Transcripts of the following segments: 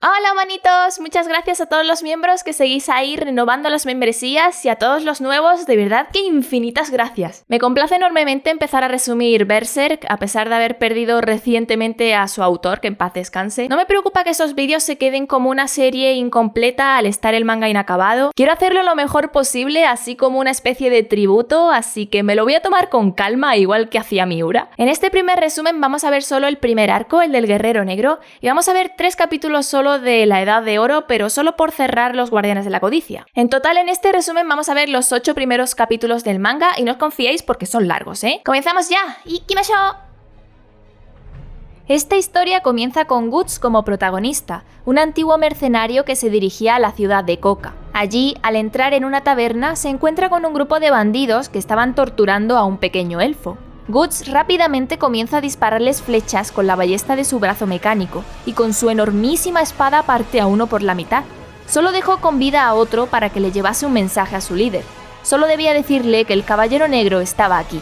Hola manitos, muchas gracias a todos los miembros que seguís ahí renovando las membresías y a todos los nuevos, de verdad que infinitas gracias. Me complace enormemente empezar a resumir Berserk a pesar de haber perdido recientemente a su autor, que en paz descanse. No me preocupa que esos vídeos se queden como una serie incompleta al estar el manga inacabado. Quiero hacerlo lo mejor posible, así como una especie de tributo, así que me lo voy a tomar con calma, igual que hacía Miura. En este primer resumen vamos a ver solo el primer arco, el del Guerrero Negro, y vamos a ver 3 capítulos solo de la Edad de Oro, pero solo por cerrar los Guardianes de la Codicia. En total, en este resumen vamos a ver los 8 primeros capítulos del manga y no os confiéis porque son largos, ¿eh? ¡Comenzamos ya! ¡Ikimasho! Esta historia comienza con Guts como protagonista, un antiguo mercenario que se dirigía a la ciudad de Koka. Allí, al entrar en una taberna, se encuentra con un grupo de bandidos que estaban torturando a un pequeño elfo. Guts rápidamente comienza a dispararles flechas con la ballesta de su brazo mecánico y con su enormísima espada parte a uno por la mitad. Solo dejó con vida a otro para que le llevase un mensaje a su líder. Solo debía decirle que el Caballero Negro estaba aquí.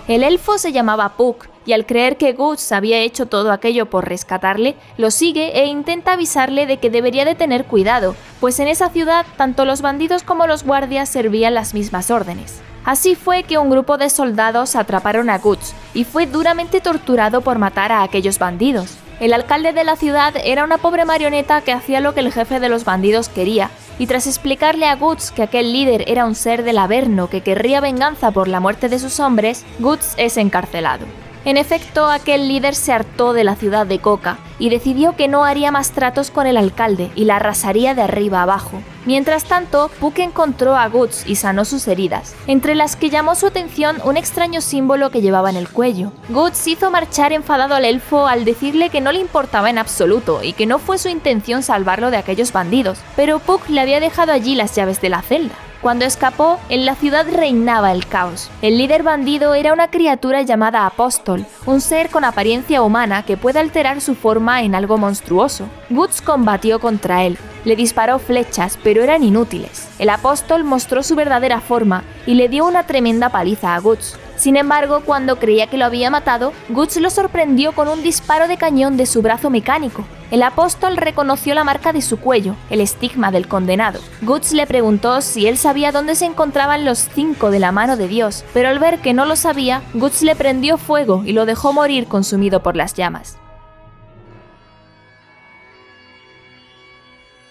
El elfo se llamaba Puck y al creer que Guts había hecho todo aquello por rescatarle, lo sigue e intenta avisarle de que debería de tener cuidado, pues en esa ciudad tanto los bandidos como los guardias servían las mismas órdenes. Así fue que un grupo de soldados atraparon a Guts y fue duramente torturado por matar a aquellos bandidos. El alcalde de la ciudad era una pobre marioneta que hacía lo que el jefe de los bandidos quería, y tras explicarle a Guts que aquel líder era un ser del Averno que querría venganza por la muerte de sus hombres, Guts es encarcelado. En efecto, aquel líder se hartó de la ciudad de Koka y decidió que no haría más tratos con el alcalde y la arrasaría de arriba abajo. Mientras tanto, Puck encontró a Guts y sanó sus heridas, entre las que llamó su atención un extraño símbolo que llevaba en el cuello. Guts hizo marchar enfadado al elfo al decirle que no le importaba en absoluto y que no fue su intención salvarlo de aquellos bandidos, pero Puck le había dejado allí las llaves de la celda. Cuando escapó, en la ciudad reinaba el caos. El líder bandido era una criatura llamada Apóstol, un ser con apariencia humana que puede alterar su forma en algo monstruoso. Guts combatió contra él, le disparó flechas, pero eran inútiles. El Apóstol mostró su verdadera forma y le dio una tremenda paliza a Guts. Sin embargo, cuando creía que lo había matado, Guts lo sorprendió con un disparo de cañón de su brazo mecánico. El Apóstol reconoció la marca de su cuello, el estigma del condenado. Guts le preguntó si él sabía dónde se encontraban los 5 de la mano de Dios, pero al ver que no lo sabía, Guts le prendió fuego y lo dejó morir consumido por las llamas.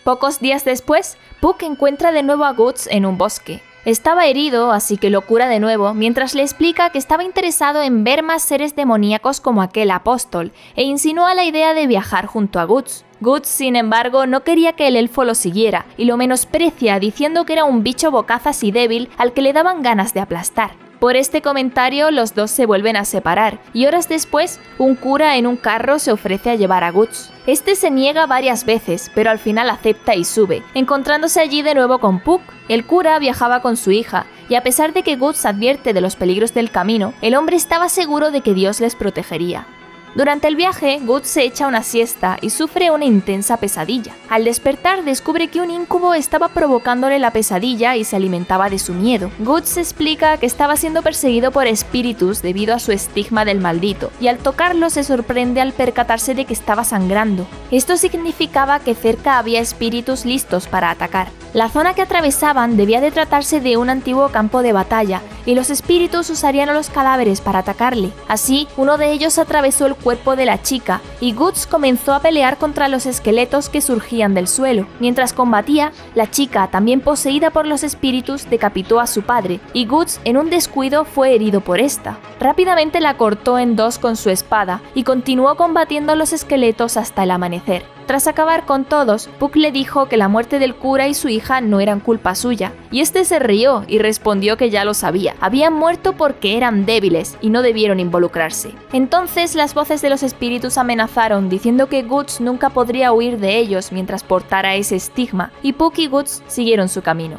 Pocos días después, Puck encuentra de nuevo a Guts en un bosque. Estaba herido, así que lo cura de nuevo, mientras le explica que estaba interesado en ver más seres demoníacos como aquel Apóstol, e insinúa la idea de viajar junto a Guts. Guts, sin embargo, no quería que el elfo lo siguiera, y lo menosprecia diciendo que era un bicho bocazas y débil al que le daban ganas de aplastar. Por este comentario, los dos se vuelven a separar, y horas después, un cura en un carro se ofrece a llevar a Guts. Este se niega varias veces, pero al final acepta y sube, encontrándose allí de nuevo con Puck. El cura viajaba con su hija, y a pesar de que Guts advierte de los peligros del camino, el hombre estaba seguro de que Dios les protegería. Durante el viaje, Guts se echa una siesta y sufre una intensa pesadilla. Al despertar, descubre que un íncubo estaba provocándole la pesadilla y se alimentaba de su miedo. Guts explica que estaba siendo perseguido por espíritus debido a su estigma del maldito, y al tocarlo se sorprende al percatarse de que estaba sangrando. Esto significaba que cerca había espíritus listos para atacar. La zona que atravesaban debía de tratarse de un antiguo campo de batalla, y los espíritus usarían a los cadáveres para atacarle. Así, uno de ellos atravesó el cuerpo de la chica, y Guts comenzó a pelear contra los esqueletos que surgían del suelo. Mientras combatía, la chica, también poseída por los espíritus, decapitó a su padre, y Guts, en un descuido, fue herido por esta. Rápidamente la cortó en dos con su espada, y continuó combatiendo a los esqueletos hasta el amanecer. Tras acabar con todos, Puck le dijo que la muerte del cura y su hija no eran culpa suya, y este se rió y respondió que ya lo sabía. Habían muerto porque eran débiles y no debieron involucrarse. Entonces las voces de los espíritus amenazaron diciendo que Guts nunca podría huir de ellos mientras portara ese estigma, y Puck y Guts siguieron su camino.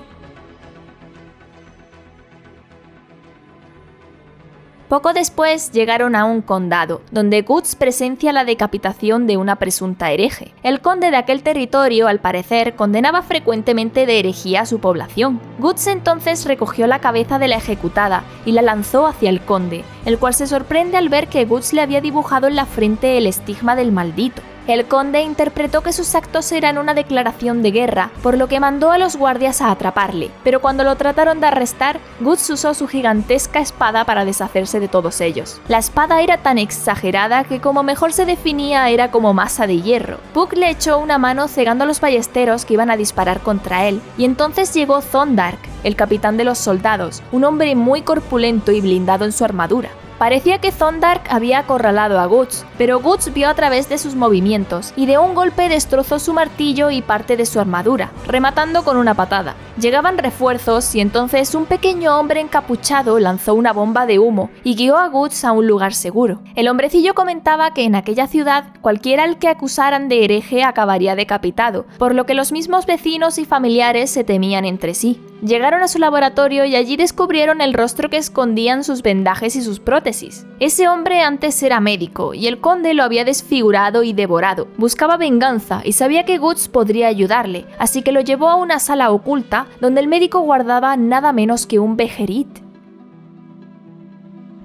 Poco después llegaron a un condado, donde Guts presencia la decapitación de una presunta hereje. El conde de aquel territorio, al parecer, condenaba frecuentemente de herejía a su población. Guts entonces recogió la cabeza de la ejecutada y la lanzó hacia el conde, el cual se sorprende al ver que Guts le había dibujado en la frente el estigma del maldito. El conde interpretó que sus actos eran una declaración de guerra, por lo que mandó a los guardias a atraparle, pero cuando lo trataron de arrestar, Guts usó su gigantesca espada para deshacerse de todos ellos. La espada era tan exagerada que como mejor se definía era como masa de hierro. Puck le echó una mano cegando a los ballesteros que iban a disparar contra él, y entonces llegó Thondark, el capitán de los soldados, un hombre muy corpulento y blindado en su armadura. Parecía que Thondark había acorralado a Guts, pero Guts vio a través de sus movimientos y de un golpe destrozó su martillo y parte de su armadura, rematando con una patada. Llegaban refuerzos y entonces un pequeño hombre encapuchado lanzó una bomba de humo y guió a Guts a un lugar seguro. El hombrecillo comentaba que en aquella ciudad cualquiera al que acusaran de hereje acabaría decapitado, por lo que los mismos vecinos y familiares se temían entre sí. Llegaron a su laboratorio y allí descubrieron el rostro que escondían sus vendajes y sus prótesis. Ese hombre antes era médico y el conde lo había desfigurado y devorado. Buscaba venganza y sabía que Guts podría ayudarle, así que lo llevó a una sala oculta donde el médico guardaba nada menos que un Bejerit.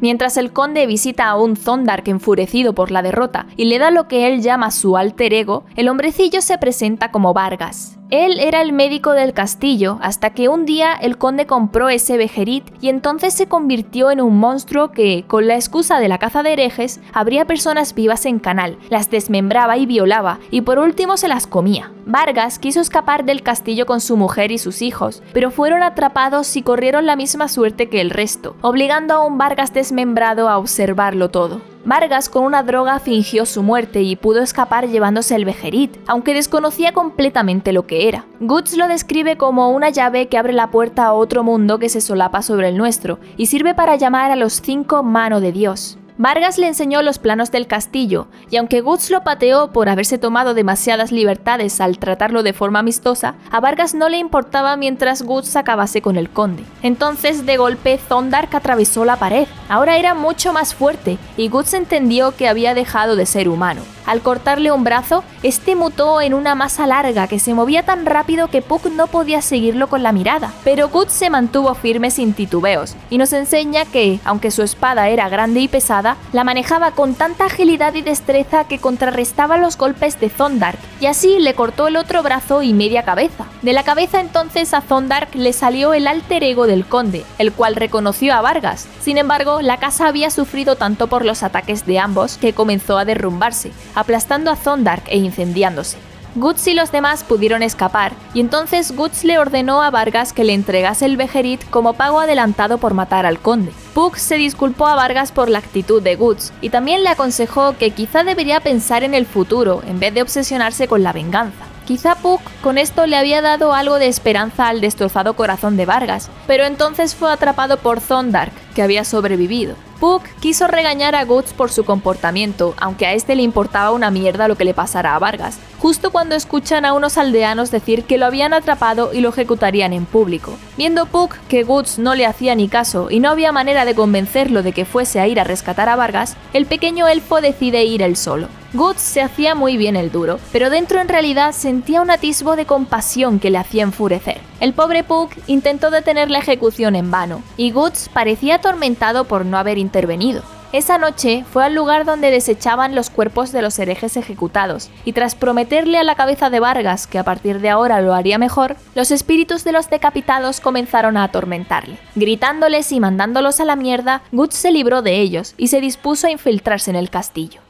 Mientras el conde visita a un Thondark enfurecido por la derrota y le da lo que él llama su alter ego, el hombrecillo se presenta como Vargas. Él era el médico del castillo hasta que un día el conde compró ese Bejerit y entonces se convirtió en un monstruo que, con la excusa de la caza de herejes, abría personas vivas en canal, las desmembraba y violaba y por último se las comía. Vargas quiso escapar del castillo con su mujer y sus hijos, pero fueron atrapados y corrieron la misma suerte que el resto, obligando a un Vargas desmembrado a observarlo todo. Vargas con una droga fingió su muerte y pudo escapar llevándose el Bejerit, aunque desconocía completamente lo que era. Guts lo describe como una llave que abre la puerta a otro mundo que se solapa sobre el nuestro y sirve para llamar a los 5 Mano de Dios. Vargas le enseñó los planos del castillo, y aunque Guts lo pateó por haberse tomado demasiadas libertades al tratarlo de forma amistosa, a Vargas no le importaba mientras Guts acabase con el conde. Entonces, de golpe, Thondark atravesó la pared. Ahora era mucho más fuerte, y Guts entendió que había dejado de ser humano. Al cortarle un brazo, este mutó en una masa larga que se movía tan rápido que Puck no podía seguirlo con la mirada. Pero Guts se mantuvo firme sin titubeos, y nos enseña que, aunque su espada era grande y pesada, la manejaba con tanta agilidad y destreza que contrarrestaba los golpes de Thondark, y así le cortó el otro brazo y media cabeza. De la cabeza entonces a Thondark le salió el alter ego del conde, el cual reconoció a Vargas. Sin embargo, la casa había sufrido tanto por los ataques de ambos que comenzó a derrumbarse, aplastando a Thondark e incendiándose. Guts y los demás pudieron escapar, y entonces Guts le ordenó a Vargas que le entregase el Bejerit como pago adelantado por matar al conde. Puck se disculpó a Vargas por la actitud de Guts, y también le aconsejó que quizá debería pensar en el futuro en vez de obsesionarse con la venganza. Quizá Puck con esto le había dado algo de esperanza al destrozado corazón de Vargas, pero entonces fue atrapado por Thondark, que había sobrevivido. Puck quiso regañar a Guts por su comportamiento, aunque a este le importaba una mierda lo que le pasara a Vargas, justo cuando escuchan a unos aldeanos decir que lo habían atrapado y lo ejecutarían en público. Viendo Puck que Guts no le hacía ni caso y no había manera de convencerlo de que fuese a ir a rescatar a Vargas, el pequeño elfo decide ir él solo. Guts se hacía muy bien el duro, pero dentro en realidad sentía un atisbo de compasión que le hacía enfurecer. El pobre Puck intentó detener la ejecución en vano, y Guts parecía atormentado por no haber intervenido. Esa noche fue al lugar donde desechaban los cuerpos de los herejes ejecutados, y tras prometerle a la cabeza de Vargas que a partir de ahora lo haría mejor, los espíritus de los decapitados comenzaron a atormentarle. Gritándoles y mandándolos a la mierda, Guts se libró de ellos y se dispuso a infiltrarse en el castillo.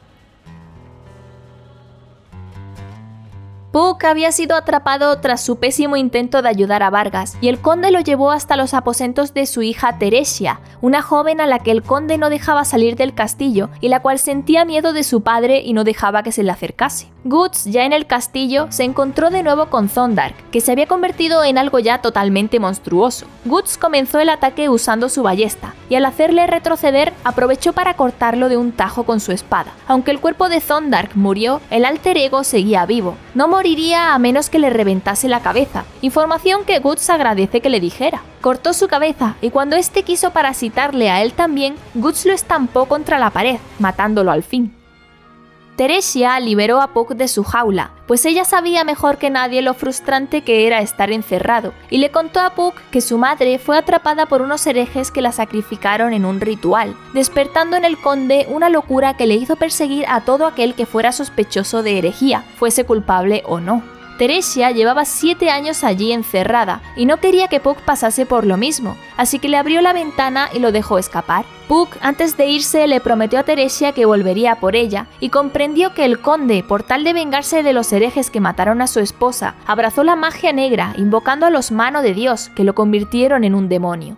Puck había sido atrapado tras su pésimo intento de ayudar a Vargas, y el conde lo llevó hasta los aposentos de su hija Teresia, una joven a la que el conde no dejaba salir del castillo y la cual sentía miedo de su padre y no dejaba que se le acercase. Guts, ya en el castillo, se encontró de nuevo con Thondark, que se había convertido en algo ya totalmente monstruoso. Guts comenzó el ataque usando su ballesta, y al hacerle retroceder, aprovechó para cortarlo de un tajo con su espada. Aunque el cuerpo de Thondark murió, el alter ego seguía vivo. No moriría a menos que le reventase la cabeza, información que Guts agradece que le dijera. Cortó su cabeza, y cuando este quiso parasitarle a él también, Guts lo estampó contra la pared, matándolo al fin. Teresia liberó a Puck de su jaula, pues ella sabía mejor que nadie lo frustrante que era estar encerrado, y le contó a Puck que su madre fue atrapada por unos herejes que la sacrificaron en un ritual, despertando en el conde una locura que le hizo perseguir a todo aquel que fuera sospechoso de herejía, fuese culpable o no. Teresia llevaba 7 años allí encerrada y no quería que Puck pasase por lo mismo, así que le abrió la ventana y lo dejó escapar. Puck, antes de irse, le prometió a Teresia que volvería por ella y comprendió que el conde, por tal de vengarse de los herejes que mataron a su esposa, abrazó la magia negra, invocando a los Mano de Dios, que lo convirtieron en un demonio.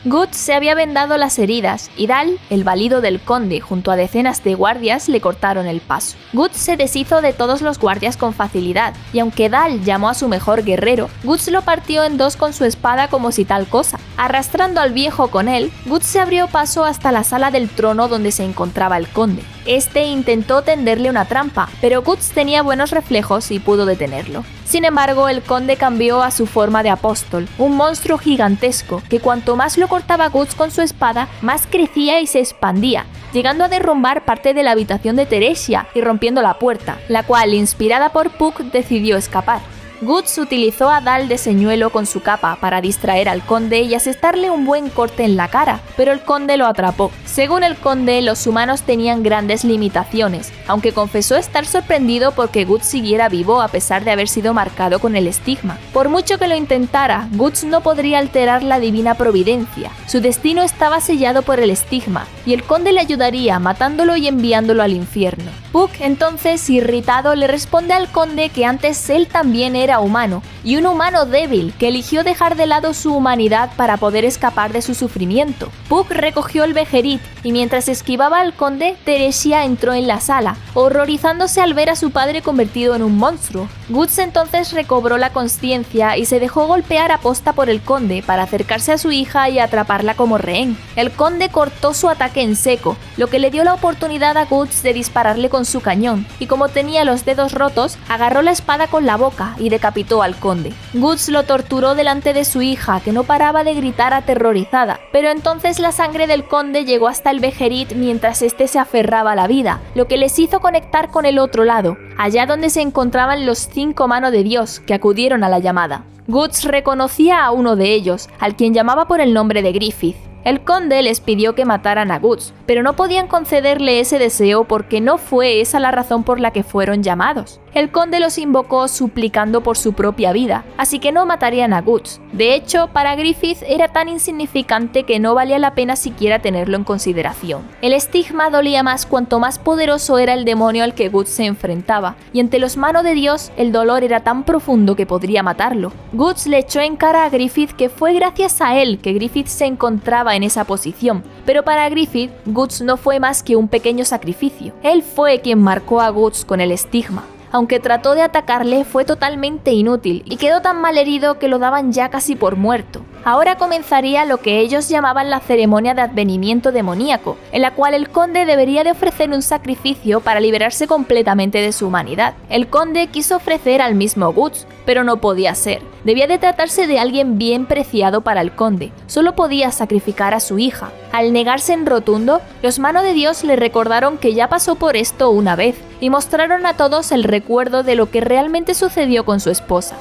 Guts se había vendado las heridas y Dal, el valido del conde, junto a decenas de guardias, le cortaron el paso. Guts se deshizo de todos los guardias con facilidad, y aunque Dal llamó a su mejor guerrero, Guts lo partió en dos con su espada como si tal cosa. Arrastrando al viejo con él, Guts se abrió paso hasta la sala del trono donde se encontraba el conde. Este intentó tenderle una trampa, pero Guts tenía buenos reflejos y pudo detenerlo. Sin embargo, el conde cambió a su forma de apóstol, un monstruo gigantesco que cuanto más lo cortaba Guts con su espada, más crecía y se expandía, llegando a derrumbar parte de la habitación de Teresia y rompiendo la puerta, la cual, inspirada por Puck, decidió escapar. Guts utilizó a Dal de señuelo con su capa para distraer al conde y asestarle un buen corte en la cara, pero el conde lo atrapó. Según el conde, los humanos tenían grandes limitaciones, aunque confesó estar sorprendido porque Guts siguiera vivo a pesar de haber sido marcado con el estigma. Por mucho que lo intentara, Guts no podría alterar la divina providencia. Su destino estaba sellado por el estigma, y el conde le ayudaría matándolo y enviándolo al infierno. Puck, entonces, irritado, le responde al conde que antes él también era humano, y un humano débil que eligió dejar de lado su humanidad para poder escapar de su sufrimiento. Puck recogió el Bejerit y mientras esquivaba al conde, Teresia entró en la sala, horrorizándose al ver a su padre convertido en un monstruo. Guts entonces recobró la consciencia y se dejó golpear a posta por el conde para acercarse a su hija y atraparla como rehén. El conde cortó su ataque en seco, lo que le dio la oportunidad a Guts de dispararle con su cañón, y como tenía los dedos rotos, agarró la espada con la boca y decapitó al conde. Guts lo torturó delante de su hija, que no paraba de gritar aterrorizada, pero entonces la sangre del conde llegó hasta el Bejerit mientras este se aferraba a la vida, lo que les hizo conectar con el otro lado, allá donde se encontraban los 5 Mano de Dios que acudieron a la llamada. Guts reconocía a uno de ellos, al quien llamaba por el nombre de Griffith. El conde les pidió que mataran a Guts, pero no podían concederle ese deseo porque no fue esa la razón por la que fueron llamados. El conde los invocó suplicando por su propia vida, así que no matarían a Guts. De hecho, para Griffith era tan insignificante que no valía la pena siquiera tenerlo en consideración. El estigma dolía más cuanto más poderoso era el demonio al que Guts se enfrentaba, y ante los Mano de Dios el dolor era tan profundo que podría matarlo. Guts le echó en cara a Griffith que fue gracias a él que Griffith se encontraba en esa posición, pero para Griffith, Guts no fue más que un pequeño sacrificio. Él fue quien marcó a Guts con el estigma. Aunque trató de atacarle, fue totalmente inútil y quedó tan mal herido que lo daban ya casi por muerto. Ahora comenzaría lo que ellos llamaban la ceremonia de advenimiento demoníaco, en la cual el conde debería de ofrecer un sacrificio para liberarse completamente de su humanidad. El conde quiso ofrecer al mismo Guts, pero no podía ser. Debía de tratarse de alguien bien preciado para el conde. Solo podía sacrificar a su hija. Al negarse en rotundo, los Mano de Dios le recordaron que ya pasó por esto una vez y mostraron a todos el recuerdo de lo que realmente sucedió con su esposa.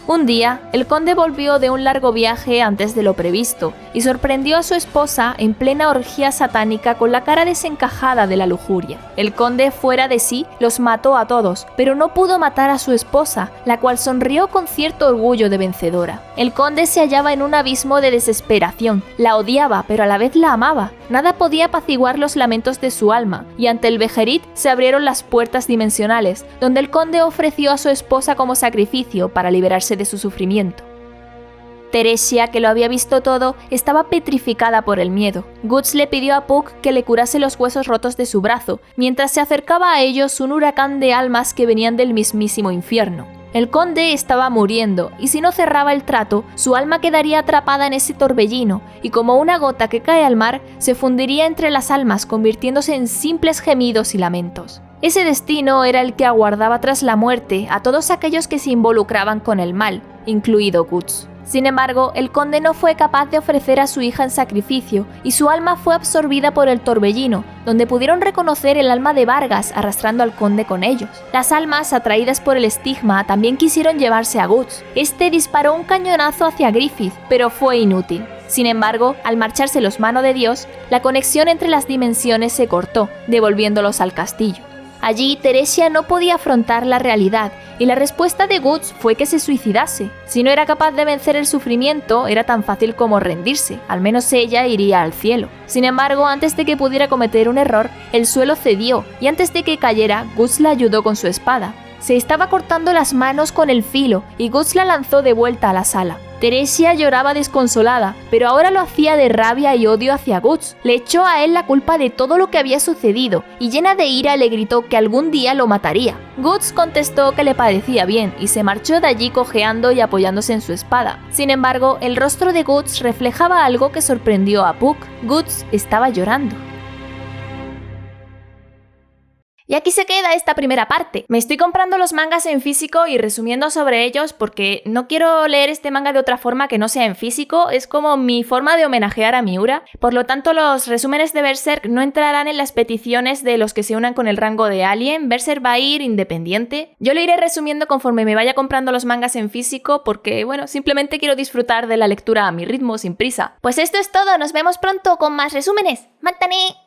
Un día, el conde volvió de un largo viaje antes de lo previsto y sorprendió a su esposa en plena orgía satánica con la cara desencajada de la lujuria. El conde, fuera de sí, los mató a todos, pero no pudo matar a su esposa, la cual sonrió con cierto orgullo de vencedora. El conde se hallaba en un abismo de desesperación, la odiaba, pero a la vez la amaba. Nada podía apaciguar los lamentos de su alma, y ante el Bejerit se abrieron las puertas dimensionales, donde el conde ofreció a su esposa como sacrificio para liberarse de su sufrimiento. Teresia, que lo había visto todo, estaba petrificada por el miedo. Guts le pidió a Puck que le curase los huesos rotos de su brazo, mientras se acercaba a ellos un huracán de almas que venían del mismísimo infierno. El conde estaba muriendo, y si no cerraba el trato, su alma quedaría atrapada en ese torbellino, y como una gota que cae al mar, se fundiría entre las almas, convirtiéndose en simples gemidos y lamentos. Ese destino era el que aguardaba tras la muerte a todos aquellos que se involucraban con el mal, incluido Guts. Sin embargo, el conde no fue capaz de ofrecer a su hija en sacrificio y su alma fue absorbida por el torbellino, donde pudieron reconocer el alma de Vargas arrastrando al conde con ellos. Las almas, atraídas por el estigma, también quisieron llevarse a Guts. Este disparó un cañonazo hacia Griffith, pero fue inútil. Sin embargo, al marcharse los Mano de Dios, la conexión entre las dimensiones se cortó, devolviéndolos al castillo. Allí, Teresia no podía afrontar la realidad, y la respuesta de Guts fue que se suicidase. Si no era capaz de vencer el sufrimiento, era tan fácil como rendirse, al menos ella iría al cielo. Sin embargo, antes de que pudiera cometer un error, el suelo cedió, y antes de que cayera, Guts la ayudó con su espada. Se estaba cortando las manos con el filo, y Guts la lanzó de vuelta a la sala. Teresia lloraba desconsolada, pero ahora lo hacía de rabia y odio hacia Guts. Le echó a él la culpa de todo lo que había sucedido, y llena de ira le gritó que algún día lo mataría. Guts contestó que le parecía bien, y se marchó de allí cojeando y apoyándose en su espada. Sin embargo, el rostro de Guts reflejaba algo que sorprendió a Puck. Guts estaba llorando. Y aquí se queda esta primera parte. Me estoy comprando los mangas en físico y resumiendo sobre ellos porque no quiero leer este manga de otra forma que no sea en físico, es como mi forma de homenajear a Miura. Por lo tanto, los resúmenes de Berserk no entrarán en las peticiones de los que se unan con el rango de Alien. Berserk va a ir independiente. Yo lo iré resumiendo conforme me vaya comprando los mangas en físico porque, bueno, simplemente quiero disfrutar de la lectura a mi ritmo, sin prisa. Pues esto es todo, nos vemos pronto con más resúmenes. ¡Mátane!